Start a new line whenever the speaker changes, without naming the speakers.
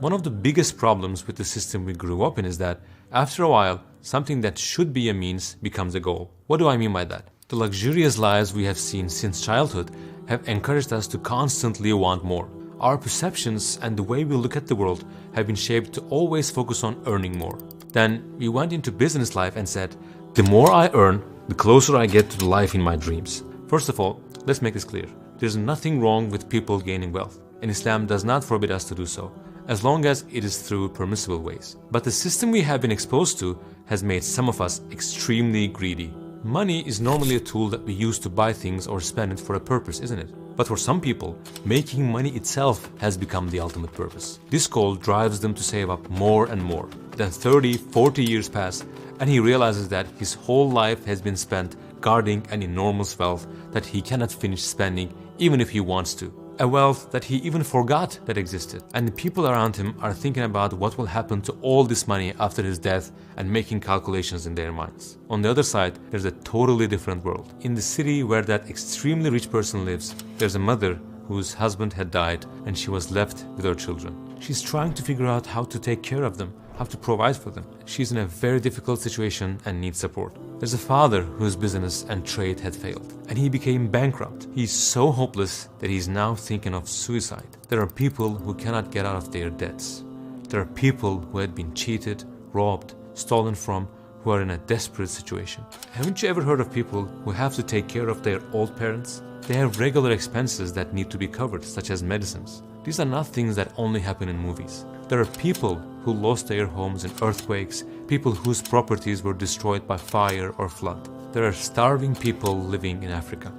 One of the biggest problems with the system we grew up in is that, after a while, something that should be a means becomes a goal. What do I mean by that? The luxurious lives we have seen since childhood have encouraged us to constantly want more. Our perceptions and the way we look at the world have been shaped to always focus on earning more. Then we went into business life and said, the more I earn, the closer I get to the life in my dreams. First of all, let's make this clear. There's nothing wrong with people gaining wealth, and Islam does not forbid us to do so, as long as it is through permissible ways. But the system we have been exposed to has made some of us extremely greedy. Money is normally a tool that we use to buy things or spend it for a purpose, isn't it? But for some people, making money itself has become the ultimate purpose. This goal drives them to save up more and more. Then 30, 40 years pass, and he realizes that his whole life has been spent guarding an enormous wealth that he cannot finish spending even if he wants to. A wealth that he even forgot that existed. And the people around him are thinking about what will happen to all this money after his death and making calculations in their minds. On the other side, there's a totally different world. In the city where that extremely rich person lives, there's a mother whose husband had died and she was left with her children. She's trying to figure out how to take care of them, how to provide for them. She's in a very difficult situation and needs support. There's a father whose business and trade had failed, and he became bankrupt. He's so hopeless that he's now thinking of suicide. There are people who cannot get out of their debts. There are people who had been cheated, robbed, stolen from, who are in a desperate situation. Haven't you ever heard of people who have to take care of their old parents? They have regular expenses that need to be covered, such as medicines. These are not things that only happen in movies. There are people who lost their homes in earthquakes, people whose properties were destroyed by fire or flood. There are starving people living in Africa.